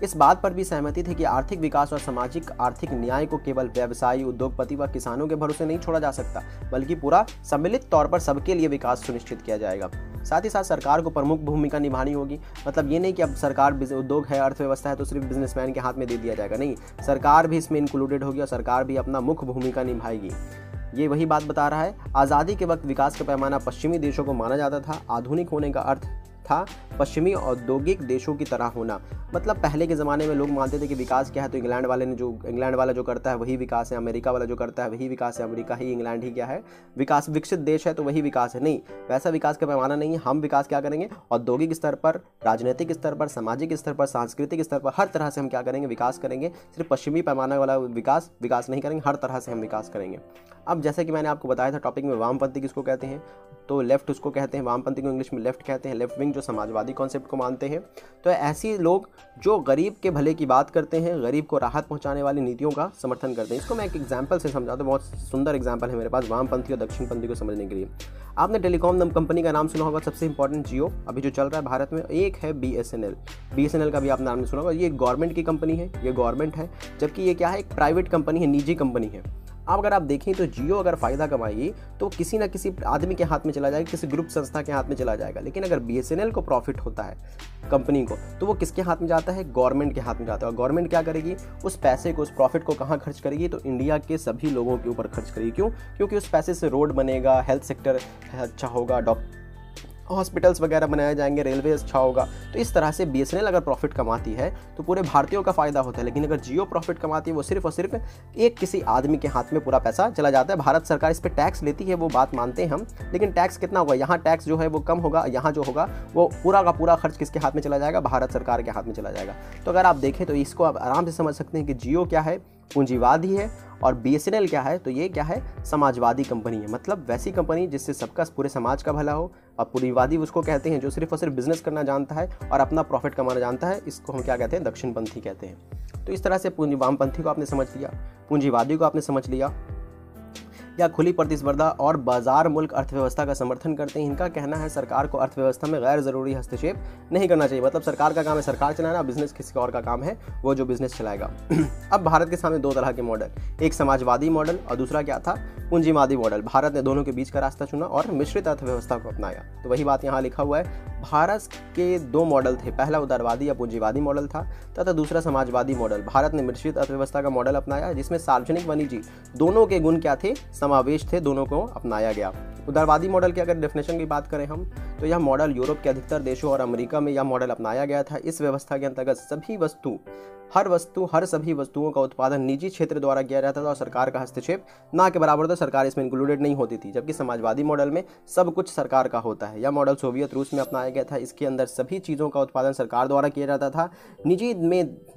इस बात पर भी सहमति थी कि आर्थिक विकास और सामाजिक आर्थिक न्याय को केवल व्यवसायी, उद्योगपति व किसानों के भरोसे नहीं छोड़ा जा सकता, बल्कि पूरा सम्मिलित तौर पर सबके लिए विकास सुनिश्चित किया जाएगा। साथ ही साथ सरकार को प्रमुख भूमिका निभानी होगी। मतलब ये नहीं कि अब सरकार उद्योग है, अर्थव्यवस्था है तो सिर्फ बिजनेसमैन के हाथ में दे दिया जाएगा, नहीं, सरकार भी इसमें इंक्लूडेड होगी और सरकार भी अपना मुख्य भूमिका निभाएगी। ये वही बात बता रहा है। आज़ादी के वक्त विकास का पैमाना पश्चिमी देशों को माना जाता था। आधुनिक होने का अर्थ था पश्चिमी औद्योगिक देशों की तरह होना। मतलब पहले के ज़माने में लोग मानते थे कि विकास क्या है तो इंग्लैंड वाला जो करता है वही विकास है, अमेरिका वाला जो करता है वही विकास है, अमेरिका ही इंग्लैंड ही क्या है विकास, विकसित देश है तो वही विकास है। नहीं, वैसा विकास का पैमाना नहीं है। हम विकास क्या करेंगे, औद्योगिक स्तर पर, राजनीतिक स्तर पर, सामाजिक स्तर पर, सांस्कृतिक स्तर पर, हर तरह से हम क्या करेंगे, विकास करेंगे। सिर्फ पश्चिमी पैमाना वाला विकास नहीं करेंगे, हर तरह से हम विकास करेंगे। अब जैसे कि मैंने आपको बताया था टॉपिक में, वामपंथी किसको कहते हैं, तो लेफ्ट उसको कहते हैं, वामपंथी को इंग्लिश में लेफ्ट कहते हैं, लेफ्ट विंग जो समाजवादी कॉन्सेप्ट को मानते हैं। तो ऐसे लोग जो गरीब के भले की बात करते हैं, गरीब को राहत पहुंचाने वाली नीतियों का समर्थन करते हैं। इसको मैं एक एग्जांपल से समझाता हूँ, बहुत सुंदर एग्जांपल है मेरे पास वामपंथी और दक्षिणपंथी को समझने के लिए। आपने टेलीकॉम कंपनी का नाम सुना होगा, सबसे इंपॉर्टेंट जियो अभी जो चल रहा है भारत में, एक है BSNL का भी आपने नाम सुना होगा। ये गवर्नमेंट की कंपनी है, ये गवर्नमेंट है, जबकि ये क्या है, एक प्राइवेट कंपनी है, निजी कंपनी है। अब अगर आप देखें तो जियो अगर फ़ायदा कमाएगी तो किसी ना किसी आदमी के हाथ में चला जाएगा, किसी ग्रुप संस्था के हाथ में चला जाएगा। लेकिन अगर BSNL को प्रॉफिट होता है कंपनी को, तो वो किसके हाथ में जाता है, गवर्नमेंट के हाथ में जाता है। और गवर्नमेंट क्या करेगी, उस पैसे को, उस प्रॉफिट को कहाँ खर्च करेगी, तो इंडिया के सभी लोगों के ऊपर खर्च करेगी। क्यों? क्योंकि उस पैसे से रोड बनेगा, हेल्थ सेक्टर अच्छा होगा, हॉस्पिटल्स वगैरह बनाए जाएंगे, रेलवे अच्छा होगा। तो इस तरह से BSNL अगर प्रॉफिट कमाती है तो पूरे भारतीयों का फ़ायदा होता है। लेकिन अगर जियो प्रॉफिट कमाती है, वो सिर्फ और सिर्फ एक किसी आदमी के हाथ में पूरा पैसा चला जाता है। भारत सरकार इस पर टैक्स लेती है, वो बात मानते हैं हम, लेकिन टैक्स कितना होगा, यहाँ टैक्स जो है वो कम होगा, यहाँ जो होगा वो पूरा का पूरा खर्च किसके हाथ में चला जाएगा, भारत सरकार के हाथ में चला जाएगा। तो अगर आप देखें तो इसको आप आराम से समझ सकते हैं कि जियो क्या है, पूंजीवादी है, और BSNL क्या है, तो ये क्या है, समाजवादी कंपनी है। मतलब वैसी कंपनी जिससे सबका, पूरे समाज का भला हो। और पूंजीवादी उसको कहते हैं जो सिर्फ और सिर्फ बिजनेस करना जानता है और अपना प्रॉफिट कमाना जानता है। इसको हम क्या कहते हैं, दक्षिणपंथी कहते हैं। तो इस तरह से वामपंथी को आपने समझ लिया, पूंजीवादी को आपने समझ लिया, या खुली प्रतिस्पर्धा और बाजार मुल्क अर्थव्यवस्था का समर्थन करते हैं। इनका कहना है सरकार को अर्थव्यवस्था में गैर ज़रूरी हस्तक्षेप नहीं करना चाहिए। मतलब सरकार का काम है सरकार चलाना, बिजनेस किसी और का काम है वो जो बिजनेस चलाएगा। अब भारत के सामने दो तरह के मॉडल, एक समाजवादी मॉडल और दूसरा क्या था, पूंजीवादी मॉडल। भारत ने दोनों के बीच का रास्ता चुना और मिश्रित अर्थव्यवस्था को अपनाया। तो वही बात यहाँ लिखा हुआ है, भारत के दो मॉडल थे, पहला उदारवादी या पूंजीवादी मॉडल था तथा दूसरा समाजवादी मॉडल। भारत ने मिश्रित अर्थव्यवस्था का मॉडल अपनाया जिसमें सार्वजनिक व निजी दोनों के गुण क्या थे, समावेश थे, दोनों को अपनाया गया। उदारवादी मॉडल की अगर डेफिनेशन की बात करें हम, तो यह मॉडल यूरोप के अधिकतर देशों और अमेरिका में यह मॉडल अपनाया गया था। इस व्यवस्था के अंतर्गत सभी वस्तुओं का उत्पादन निजी क्षेत्र द्वारा किया जाता था और सरकार का हस्तक्षेप ना के बराबर था, सरकार इसमें इंक्लूडेड नहीं होती थी। जबकि समाजवादी मॉडल में सब कुछ सरकार का होता है। यह मॉडल सोवियत रूस में अपनाया गया था। इसके अंदर सभी चीज़ों का उत्पादन सरकार द्वारा किया जाता था।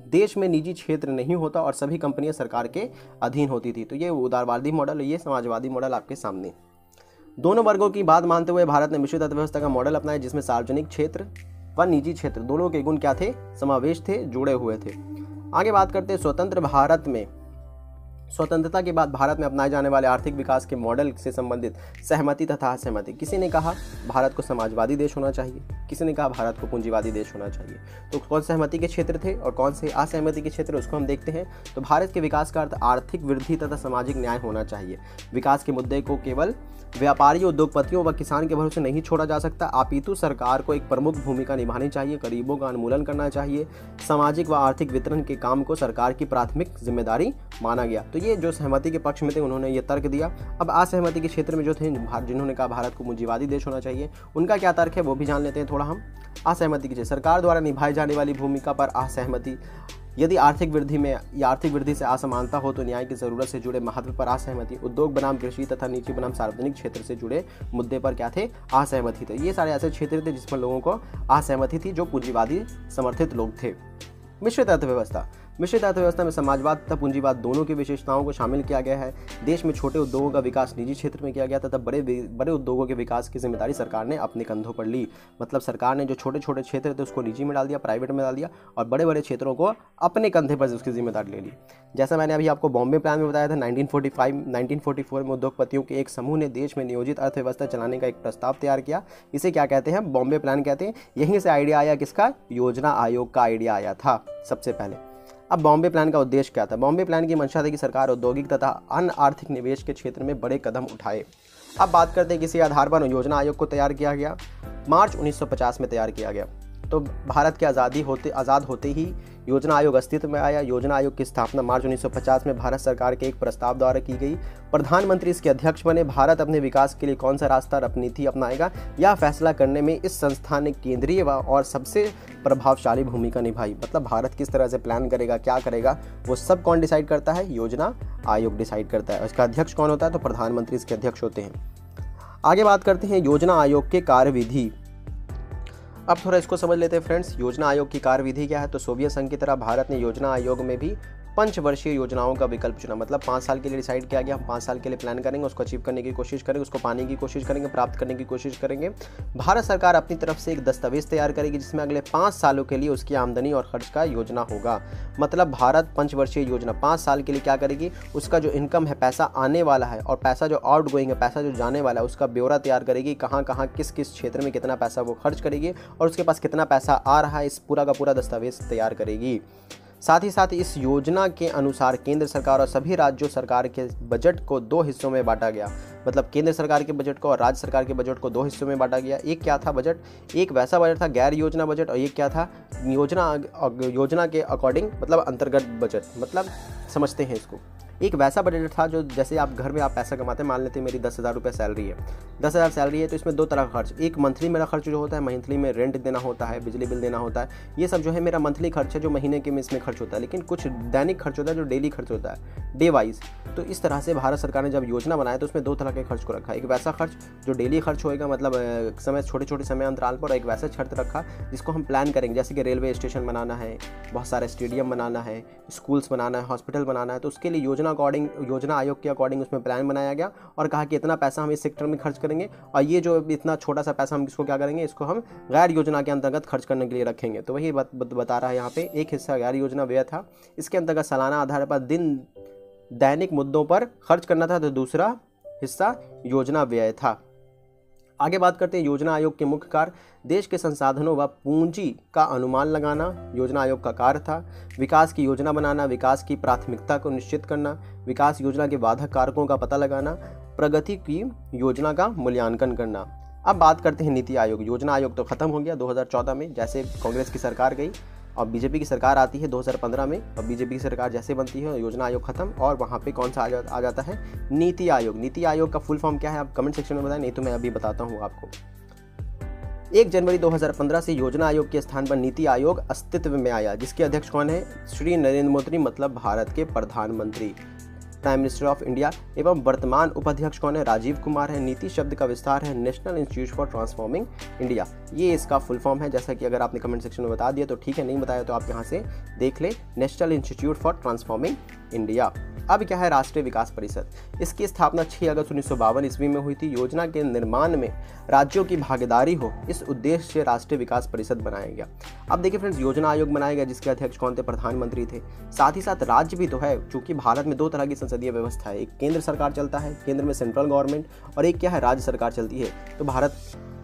देश में निजी क्षेत्र नहीं होता और सभी कंपनियां सरकार के अधीन होती थी। तो ये उदारवादी मॉडल, ये समाजवादी मॉडल आपके सामने। दोनों वर्गों की बात मानते हुए भारत ने मिश्रित अर्थव्यवस्था का मॉडल अपनाया जिसमें सार्वजनिक क्षेत्र व निजी क्षेत्र दोनों के गुण क्या थे, समावेश थे, जुड़े हुए थे। आगे बात करते हैं स्वतंत्र भारत में स्वतंत्रता के बाद भारत में अपनाए जाने वाले आर्थिक विकास के मॉडल से संबंधित सहमति तथा असहमति। किसी ने कहा भारत को समाजवादी देश होना चाहिए, किसी ने कहा भारत को पूंजीवादी देश होना चाहिए। तो कौन सहमति के क्षेत्र थे और कौन से असहमति के क्षेत्र, उसको हम देखते हैं। तो भारत के विकास का अर्थ आर्थिक वृद्धि तथा सामाजिक न्याय होना चाहिए। विकास के मुद्दे को केवल व्यापारियों, उद्योगपतियों व किसान के भरोसे नहीं छोड़ा जा सकता, अपितु सरकार को एक प्रमुख भूमिका निभानी चाहिए, गरीबों का उन्मूलन करना चाहिए। सामाजिक व आर्थिक वितरण के काम को सरकार की प्राथमिक जिम्मेदारी माना गया। तो ये जो सहमति के पक्ष में थे उन्होंने ये तर्क दिया। अब असहमति के क्षेत्र में जो थे, जिन्होंने कहा भारत को पूंजीवादी देश होना चाहिए, उनका क्या तर्क है वो भी जान लेते हैं थोड़ा हम। असहमति के क्षेत्र, सरकार द्वारा निभाई जाने वाली भूमिका पर असहमति। यदि आर्थिक वृद्धि में या आर्थिक वृद्धि से असमानता हो तो न्याय की जरूरत से जुड़े महत्व पर असहमति। उद्योग बनाम कृषि तथा निजी बनाम सार्वजनिक क्षेत्र से जुड़े मुद्दे पर क्या थे, असहमति थे। ये सारे ऐसे क्षेत्र थे जिस पर लोगों को असहमति थी, जो पूंजीवादी समर्थित लोग थे। मिश्रित अर्थव्यवस्था, मिश्रित अर्थव्यवस्था में समाजवाद तथा पूंजीवाद दोनों की विशेषताओं को शामिल किया गया है। देश में छोटे उद्योगों का विकास निजी क्षेत्र में किया गया तथा बड़े उद्योगों के विकास की जिम्मेदारी सरकार ने अपने कंधों पर ली। मतलब सरकार ने जो छोटे छोटे क्षेत्र थे उसको निजी में डाल दिया, प्राइवेट में डाल दिया, और बड़े बड़े क्षेत्रों को अपने कंधे पर उसकी जिम्मेदारी ले ली। जैसा मैंने अभी आपको बॉम्बे प्लान में बताया था, 1944 में उद्योगपतियों के एक समूह ने देश में नियोजित अर्थव्यवस्था चलाने का एक प्रस्ताव तैयार किया। इसे क्या कहते हैं, बॉम्बे प्लान कहते हैं। यहीं से आइडिया आया किसका, योजना आयोग का आइडिया आया था सबसे पहले। अब बॉम्बे प्लान का उद्देश्य क्या था। बॉम्बे प्लान की मंशा थी कि सरकार औद्योगिक तथा अन्य आर्थिक निवेश के क्षेत्र में बड़े कदम उठाए। अब बात करते हैं किसी आधार पर योजना आयोग को तैयार किया गया। मार्च 1950 में तैयार किया गया। तो भारत के आज़ाद होते ही योजना आयोग अस्तित्व में आया। योजना आयोग की स्थापना मार्च 1950 में भारत सरकार के एक प्रस्ताव द्वारा की गई। प्रधानमंत्री इसके अध्यक्ष बने। भारत अपने विकास के लिए कौन सा रास्ता और नीति अपनाएगा, यह फैसला करने में इस संस्था ने केंद्रीय और सबसे प्रभावशाली भूमिका निभाई। मतलब भारत किस तरह से प्लान करेगा, क्या करेगा, वो सब कौन डिसाइड करता है, योजना आयोग डिसाइड करता है। इसका अध्यक्ष कौन होता है, तो प्रधानमंत्री इसके अध्यक्ष होते हैं। आगे बात करते हैं योजना आयोग के कार्यविधि। अब थोड़ा इसको समझ लेते हैं फ्रेंड्स। योजना आयोग की कार्यविधि क्या है, तो सोवियत संघ की तरह भारत ने योजना आयोग में भी पंचवर्षीय योजनाओं का विकल्प चुना। मतलब 5 साल के लिए डिसाइड किया गया, हम 5 साल के लिए प्लान करेंगे, उसको अचीव करने की कोशिश करेंगे, उसको पाने की कोशिश करेंगे, प्राप्त करने की कोशिश करेंगे। भारत सरकार अपनी तरफ से एक दस्तावेज तैयार करेगी जिसमें अगले 5 सालों के लिए उसकी आमदनी और खर्च का योजना होगा। मतलब भारत पंचवर्षीय योजना 5 साल के लिए क्या करेगी, उसका जो इनकम है, पैसा आने वाला है और पैसा जो आउट गोइंग है, पैसा जो जाने वाला है, उसका ब्यौरा तैयार करेगी। कहाँ कहाँ किस किस क्षेत्र में कितना पैसा वो खर्च करेगी और उसके पास कितना पैसा आ रहा है, इस पूरा का पूरा दस्तावेज तैयार करेगी। साथ ही साथ इस योजना के अनुसार केंद्र सरकार और सभी राज्यों सरकार के बजट को 2 हिस्सों में बांटा गया। मतलब केंद्र सरकार के बजट को और राज्य सरकार के बजट को 2 हिस्सों में बांटा गया। एक क्या था बजट, एक वैसा बजट था गैर योजना बजट, और एक क्या था योजना के अकॉर्डिंग, मतलब अंतर्गत बजट। मतलब समझते हैं इसको। एक वैसा बजट था जो जैसे आप घर में आप पैसा कमाते हैं, मान लेते हैं मेरी 10,000 रुपये सैलरी है, 10,000 सैलरी है, तो इसमें 2 तरह का खर्च, एक मंथली मेरा खर्च जो होता है, मंथली में रेंट देना होता है, बिजली बिल देना होता है, ये सब जो है मेरा मंथली खर्च है जो महीने के में इसमें खर्च होता है। लेकिन कुछ दैनिक खर्च होता है जो डेली खर्च होता है, डे वाइज। तो इस तरह से भारत सरकार ने जब योजना बनाया तो उसमें 2 तरह के खर्च को रखा। एक वैसा खर्च जो डेली खर्च होएगा, मतलब छोटे छोटे समय अंतराल पर, एक वैसा खर्च रखा जिसको हम प्लान करेंगे, जैसे कि रेलवे स्टेशन बनाना है, बहुत सारे स्टेडियम बनाना है, स्कूल्स बनाना है, हॉस्पिटल बनाना है, तो उसके लिए योजना आयोग के अकॉर्डिंग उसमें प्लान बनाया गया और कहा कि इतना पैसा हम इस सेक्टर में खर्च करेंगे और ये जो इतना छोटा सा पैसा हम इसको क्या करेंगे, इसको हम गैर योजना के अंतर्गत खर्च करने के लिए रखेंगे। तो वही बता रहा है यहाँ पे। एक हिस्सा गैर योजना व्यय था, इसके अंतर्गत सालाना आधार पर दैनिक मुद्दों पर खर्च करना था, तो दूसरा हिस्सा योजना व्यय था। आगे बात करते हैं योजना आयोग के मुख्य कार्य। देश के संसाधनों व पूंजी का अनुमान लगाना योजना आयोग का कार्य था। विकास की योजना बनाना, विकास की प्राथमिकता को निश्चित करना, विकास योजना के बाधक कारकों का पता लगाना, प्रगति की योजना का मूल्यांकन करना। अब बात करते हैं नीति आयोग। योजना आयोग तो खत्म हो गया 2014 में, जैसे कांग्रेस की सरकार गई और बीजेपी की सरकार आती है 2015 में, और बीजेपी की सरकार जैसे बनती है योजना आयोग खत्म, और वहाँ पे कौन सा आ जाता है, नीति आयोग। नीति आयोग का फुल फॉर्म क्या है, आप कमेंट सेक्शन में बताएं, नहीं तो मैं अभी बताता हूँ आपको। 1 जनवरी 2015 से योजना आयोग के स्थान पर नीति आयोग अस्तित्व में आया, जिसके अध्यक्ष कौन है, श्री नरेंद्र मोदी, मतलब भारत के प्रधानमंत्री, प्राइम मिनिस्टर ऑफ इंडिया। एवं वर्तमान उपाध्यक्ष कौन है, राजीव कुमार है। नीति शब्द का विस्तार है national institute for transforming India, ये इसका फुल फॉर्म है। जैसा कि अगर आपने कमेंट सेक्शन में बता दिया तो ठीक है, नहीं बताया तो आप यहाँ से देख ले, national institute for transforming India. अब क्या है राष्ट्रीय विकास परिषद, इसकी स्थापना 6 अगस्त 1952 ईस्वी में हुई थी। योजना के निर्माण में राज्यों की भागीदारी हो, इस उद्देश्य से राष्ट्रीय विकास परिषद बनाया गया। अब देखिए फ्रेंड्स, योजना आयोग बनाया गया जिसके अध्यक्ष कौन थे, प्रधानमंत्री थे। साथ ही साथ राज्य भी तो है, चूंकि भारत में दो तरह की संसदीय व्यवस्था है, एक केंद्र सरकार चलता है, केंद्र में सेंट्रल गवर्नमेंट, और एक क्या है राज्य सरकार चलती है। तो भारत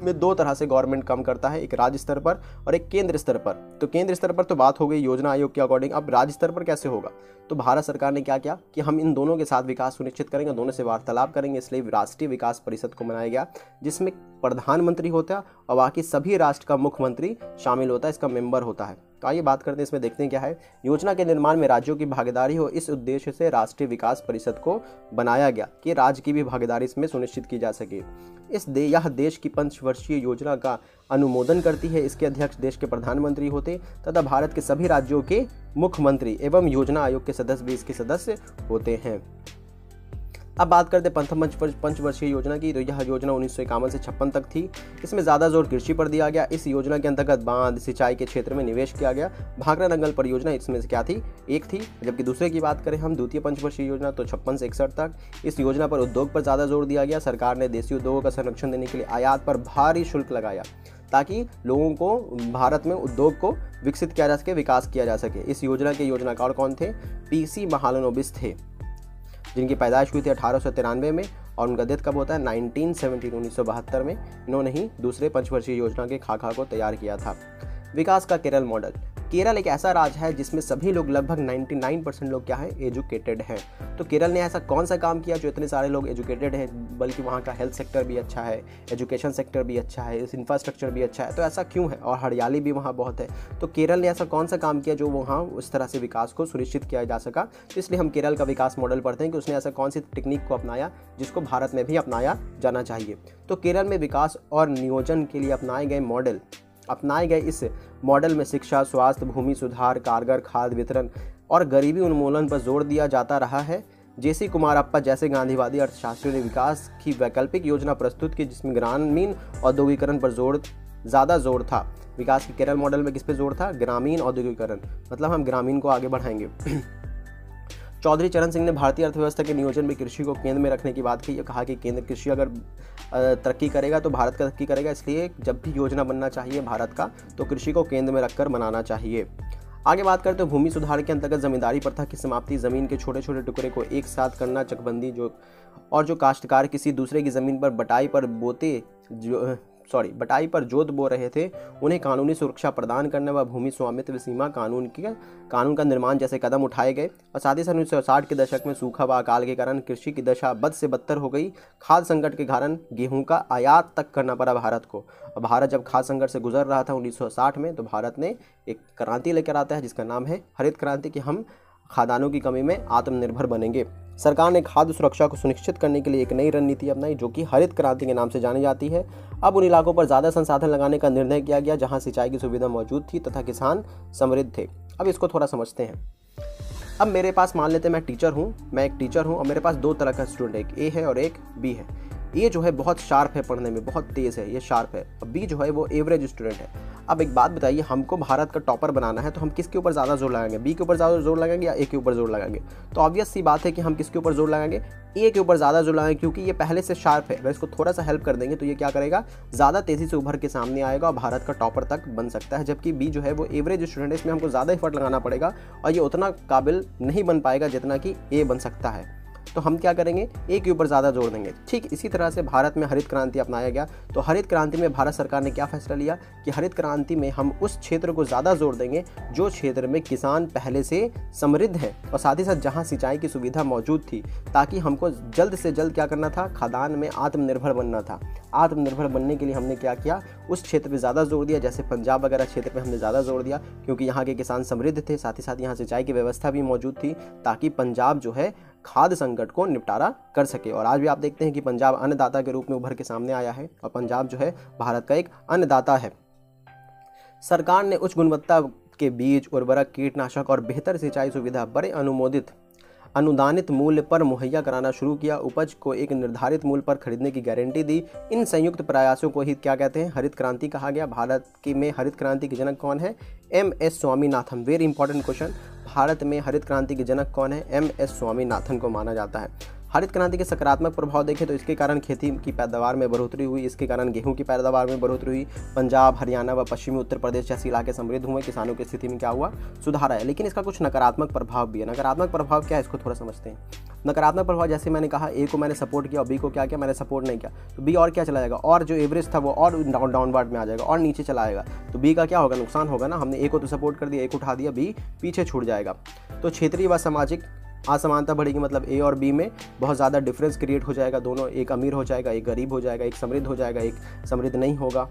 में दो तरह से गवर्नमेंट काम करता है, एक राज्य स्तर पर और एक केंद्र स्तर पर। तो केंद्र स्तर पर तो बात हो गई योजना आयोग के अकॉर्डिंग, अब राज्य स्तर पर कैसे होगा। तो भारत सरकार ने क्या किया कि हम इन दोनों के साथ विकास सुनिश्चित करेंगे, दोनों से वार्तालाप करेंगे, इसलिए राष्ट्रीय विकास परिषद को बनाया गया, जिसमें प्रधानमंत्री होता है और बाकी सभी राष्ट्र का मुख्यमंत्री शामिल होता है, इसका मेंबर होता है। तो आइए बात करते हैं, इसमें देखते हैं क्या है। योजना के निर्माण में राज्यों की भागीदारी हो, इस उद्देश्य से राष्ट्रीय विकास परिषद को बनाया गया कि राज्य की भी भागीदारी इसमें सुनिश्चित की जा सके। यह देश की पंचवर्षीय योजना का अनुमोदन करती है। इसके अध्यक्ष देश के प्रधानमंत्री होते तथा भारत के सभी राज्यों के मुख्यमंत्री एवं योजना आयोग के सदस्य भी इसके सदस्य होते हैं। अब बात करते हैं पंचवर्षीय योजना की। तो यह योजना 1951 से 56 तक थी। इसमें ज़्यादा जोर कृषि पर दिया गया। इस योजना के अंतर्गत बांध सिंचाई के क्षेत्र में निवेश किया गया। भाखड़ा नंगल परियोजना इसमें से क्या थी, एक थी। जबकि दूसरे की बात करें हम द्वितीय पंचवर्षीय योजना, तो 56 से 61 तक इस योजना पर उद्योग पर ज़्यादा जोर दिया गया। सरकार ने देसी उद्योगों का संरक्षण देने के लिए आयात पर भारी शुल्क लगाया ताकि लोगों को भारत में उद्योग को विकसित किया जा सके, विकास किया जा सके। इस योजना के योजनाकार कौन थे, पीसी महालनोबिस थे, जिनकी पैदाइश हुई थी 1893 में और उनका डेथ कब होता है 1972 में। इन्होंने ही दूसरे पंचवर्षीय योजना के खाका को तैयार किया था। विकास का केरल मॉडल। केरल एक ऐसा राज्य है जिसमें सभी लोग लगभग 99% लोग क्या है, एजुकेटेड हैं। तो केरल ने ऐसा कौन सा काम किया जो इतने सारे लोग एजुकेटेड हैं, बल्कि वहाँ का हेल्थ सेक्टर भी अच्छा है, एजुकेशन सेक्टर भी अच्छा है, इंफ्रास्ट्रक्चर भी अच्छा है। तो ऐसा क्यों है, और हरियाली भी वहाँ बहुत है। तो केरल ने ऐसा कौन सा काम किया जो वहाँ उस तरह से विकास को सुनिश्चित किया जा सका। तो इसलिए हम केरल का विकास मॉडल पढ़ते हैं कि उसने ऐसा कौन सी टेक्निक को अपनाया जिसको भारत में भी अपनाया जाना चाहिए। तो केरल में विकास और नियोजन के लिए अपनाए गए इस मॉडल में शिक्षा, स्वास्थ्य, भूमि सुधार, कारगर खाद्य वितरण और गरीबी उन्मूलन पर जोर दिया जाता रहा है। जेसी कुमारप्पा जैसे गांधीवादी अर्थशास्त्रियों ने विकास की वैकल्पिक योजना प्रस्तुत की जिसमें ग्रामीण औद्योगिकरण पर ज़्यादा जोर था। विकास के केरल मॉडल में किस पे जोर था, ग्रामीण औद्योगिकरण, मतलब हम ग्रामीण को आगे बढ़ाएंगे। चौधरी चरण सिंह ने भारतीय अर्थव्यवस्था के नियोजन में कृषि को केंद्र में रखने की बात की। ये कहा कि केंद्र कृषि अगर तरक्की करेगा तो भारत का तरक्की करेगा, इसलिए जब भी योजना बनना चाहिए भारत का तो कृषि को केंद्र में रखकर बनाना चाहिए। आगे बात करते हैं भूमि सुधार के अंतर्गत जमींदारी प्रथा की समाप्ति, जमीन के छोटे छोटे टुकड़े को एक साथ करना, चकबंदी जो काश्तकार किसी दूसरे की जमीन पर बटाई पर जोत बो रहे थे उन्हें कानूनी सुरक्षा प्रदान करने व भूमि स्वामित्व सीमा कानून का निर्माण जैसे कदम उठाए गए। और साथ ही साथ 1960 के दशक में सूखा व अकाल के कारण कृषि की दशा बद से बदतर हो गई। खाद्य संकट के कारण गेहूं का आयात तक करना पड़ा भारत को। और भारत जब खाद्य संकट से गुजर रहा था 1960 में, तो भारत ने एक क्रांति लेकर आता है जिसका नाम है हरित क्रांति, कि हम खाद्यान्नों की कमी में आत्मनिर्भर बनेंगे। सरकार ने खाद्य सुरक्षा को सुनिश्चित करने के लिए एक नई रणनीति अपनाई जो कि हरित क्रांति के नाम से जानी जाती है। अब उन इलाकों पर ज़्यादा संसाधन लगाने का निर्णय किया गया जहां सिंचाई की सुविधा मौजूद थी तथा किसान समृद्ध थे। अब इसको थोड़ा समझते हैं। अब मेरे पास मान लेते हैं मैं एक टीचर हूँ और मेरे पास दो तरह का स्टूडेंट है, एक ए है और एक बी है। ए जो है बहुत शार्प है, पढ़ने में बहुत तेज़ है, ये शार्प है। और बी जो है वो एवरेज स्टूडेंट है। अब एक बात बताइए, हमको भारत का टॉपर बनाना है तो हम किसके ऊपर ज़्यादा जोर लगाएंगे, बी के ऊपर ज़्यादा जोर लगाएंगे या ए के ऊपर जोर लगाएंगे। तो ऑब्वियस सी बात है कि हम किसके ऊपर जोर लगाएंगे, ए के ऊपर ज़्यादा जोर लगाएंगे, क्योंकि ये पहले से शार्प है। अगर इसको थोड़ा सा हेल्प कर देंगे तो ये क्या करेगा, ज़्यादा तेज़ी से उभर के सामने आएगा और भारत का टॉपर तक बन सकता है। जबकि बी जो है वो एवरेज स्टूडेंट है, इसमें हमको ज़्यादा एफर्ट लगाना पड़ेगा और ये उतना काबिल नहीं बन पाएगा जितना कि ए बन सकता है। तो हम क्या करेंगे, ए के ऊपर ज़्यादा जोर देंगे। ठीक इसी तरह से भारत में हरित क्रांति अपनाया गया। तो हरित क्रांति में भारत सरकार ने क्या फैसला लिया कि हरित क्रांति में हम उस क्षेत्र को ज़्यादा जोर देंगे जो क्षेत्र में किसान पहले से समृद्ध हैं और साथ ही साथ जहां सिंचाई की सुविधा मौजूद थी, ताकि हमको जल्द से जल्द क्या करना था, खाद्यान्न में आत्मनिर्भर बनना था। आत्मनिर्भर बनने के लिए हमने क्या किया, उस क्षेत्र पर ज़्यादा जोर दिया। जैसे पंजाब वगैरह क्षेत्र पर हमने ज़्यादा जोर दिया क्योंकि यहाँ के किसान समृद्ध थे, साथ ही साथ यहाँ सिंचाई की व्यवस्था भी मौजूद थी ताकि पंजाब जो है खाद्य संकट को निपटारा कर सके। और आज भी आप देखते हैं कि पंजाब अन्नदाता के रूप में उभर के सामने आया है और पंजाब जो है भारत का एक अन्नदाता है। सरकार ने उच्च गुणवत्ता के बीज, उर्वरक, कीटनाशक और बेहतर सिंचाई सुविधा, बड़े अनुमोदित अनुदानित मूल्य पर मुहैया कराना शुरू किया, उपज को एक निर्धारित मूल्य पर खरीदने की गारंटी दी। इन संयुक्त प्रयासों को ही क्या कहते हैं? हरित क्रांति कहा गया। भारत की में हरित क्रांति के जनक कौन है? MS Swaminathan. Very important question. Bharat में हरित क्रांति के जनक कौन है? MS स्वामीनाथन को माना जाता है। हरित क्रांति के सकारात्मक प्रभाव देखें तो इसके कारण खेती की पैदावार में बढ़ोतरी हुई, इसके कारण गेहूं की पैदावार में बढ़ोतरी हुई, पंजाब, हरियाणा व पश्चिमी उत्तर प्रदेश जैसे इलाके समृद्ध हुए, किसानों की स्थिति में क्या हुआ? सुधार आया। लेकिन इसका कुछ नकारात्मक प्रभाव भी है। नकारात्मक प्रभाव क्या है, इसको थोड़ा समझते हैं। नकारात्मक प्रभाव जैसे मैंने कहा, ए को मैंने सपोर्ट किया और बी को क्या किया? मैंने सपोर्ट नहीं किया, तो बी और क्या चला जाएगा? और जो एवरेज था वो और डाउनवर्ड में आ जाएगा और नीचे चला आएगा, तो बी का क्या होगा? नुकसान होगा ना। हमने ए को तो सपोर्ट कर दिया, ए को उठा दिया, बी पीछे छूट जाएगा। तो क्षेत्रीय व सामाजिक असमानता बढ़ेगी, मतलब ए और बी में बहुत ज़्यादा डिफरेंस क्रिएट हो जाएगा। दोनों, एक अमीर हो जाएगा, एक गरीब हो जाएगा, एक समृद्ध हो जाएगा, एक समृद्ध नहीं होगा।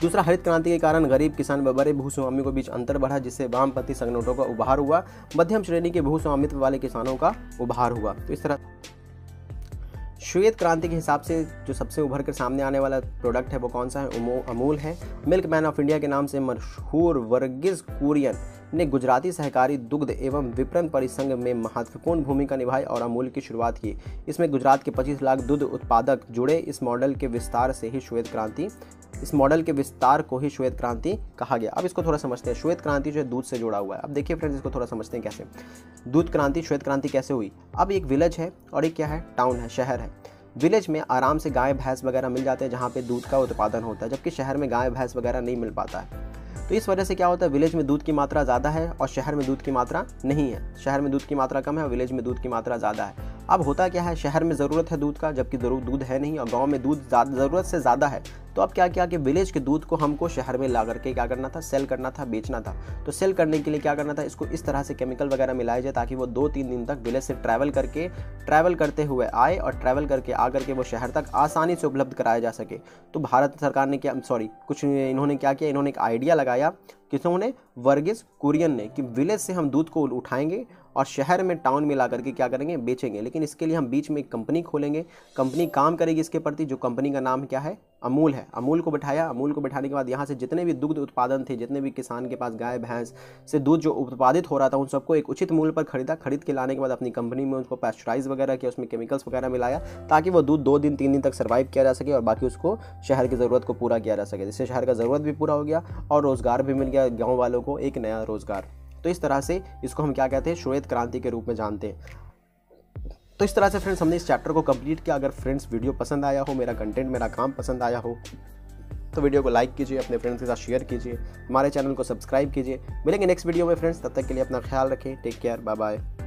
दूसरा, हरित क्रांति के कारण गरीब किसान व बड़े भूस्वामियों के बीच अंतर बढ़ा, जिससे वामपंथी संगठनों का उभार हुआ, मध्यम श्रेणी के भूस्वामित्व वाले किसानों का उभार हुआ। तो इस तरह श्वेत क्रांति के हिसाब से जो सबसे उभर कर सामने आने वाला प्रोडक्ट है वो कौन सा है? अमूल है। मिल्क मैन ऑफ इंडिया के नाम से मशहूर वर्गीस कुरियन ने गुजराती सहकारी दुग्ध एवं विपणन परिसंघ में महत्वपूर्ण भूमिका निभाई और अमूल की शुरुआत की। इसमें गुजरात के 25 लाख दूध उत्पादक जुड़े। इस मॉडल के विस्तार को ही श्वेत क्रांति कहा गया। अब इसको थोड़ा समझते हैं। श्वेत क्रांति जो है दूध से जुड़ा हुआ है। अब देखिए फ्रेंड्स, इसको थोड़ा समझते हैं कैसे दूध क्रांति, श्वेत क्रांति कैसे हुई। अब एक विलेज है और एक क्या है? टाउन है, शहर है। विलेज में आराम से गाय भैंस वगैरह मिल जाते हैं जहाँ पे दूध का उत्पादन होता है, जबकि शहर में गाय भैंस वगैरह नहीं मिल पाता है। तो इस वजह से क्या होता है? विलेज में दूध की मात्रा ज़्यादा है और शहर में दूध की मात्रा नहीं है। शहर में दूध की मात्रा कम है और विलेज में दूध की मात्रा ज़्यादा है। अब होता क्या है? शहर में ज़रूरत है दूध का, जबकि दूध है नहीं, और गांव में दूध ज़रूरत से ज़्यादा है। तो अब क्या किया कि विलेज के दूध को हमको शहर में ला करके क्या करना था? सेल करना था, बेचना था। तो सेल करने के लिए क्या करना था? इसको इस तरह से केमिकल वगैरह मिलाए जाए ताकि वो 2-3 दिन तक विलेज से ट्रैवल करते हुए आए और ट्रैवल करके आकर के वो शहर तक आसानी से उपलब्ध कराया जा सके। तो भारत सरकार ने इन्होंने क्या किया? इन्होंने एक आइडिया लगाया, किन्होंने? वर्गीस कुरियन ने, कि विलेज से हम दूध को उठाएंगे और शहर में, टाउन में ला करके क्या करेंगे? बेचेंगे। लेकिन इसके लिए हम बीच में एक कंपनी खोलेंगे। कंपनी काम करेगी इसके प्रति, जो कंपनी का नाम क्या है? अमूल है। अमूल को बैठाया। अमूल को बैठाने के बाद यहाँ से जितने भी दुग्ध उत्पादन थे, जितने भी किसान के पास गाय भैंस से दूध जो उत्पादित हो रहा था, उन सबको एक उचित मूल्य पर खरीदा। खरीद के लाने के बाद अपनी कंपनी में उसको पैस्चराइज वगैरह किया, उसमें केमिकल्स वगैरह मिलाया ताकि वो दूध 2 दिन 3 दिन तक सर्वाइव किया जा सके और बाकी उसको शहर की ज़रूरत को पूरा किया जा सके। जिससे शहर का ज़रूरत भी पूरा हो गया और रोज़गार भी मिल गया गाँव वालों को, एक नया रोज़गार। तो इस तरह से इसको हम क्या कहते हैं? श्वेत क्रांति के रूप में जानते हैं। तो इस तरह से फ्रेंड्स हमने इस चैप्टर को कंप्लीट किया। अगर फ्रेंड्स वीडियो पसंद आया हो, मेरा कंटेंट, मेरा काम पसंद आया हो, तो वीडियो को लाइक कीजिए, अपने फ्रेंड्स के साथ शेयर कीजिए, हमारे चैनल को सब्सक्राइब कीजिए। मिलेंगे नेक्स्ट वीडियो में फ्रेंड्स, तब तक के लिए अपना ख्याल रखें। Take care, bye bye.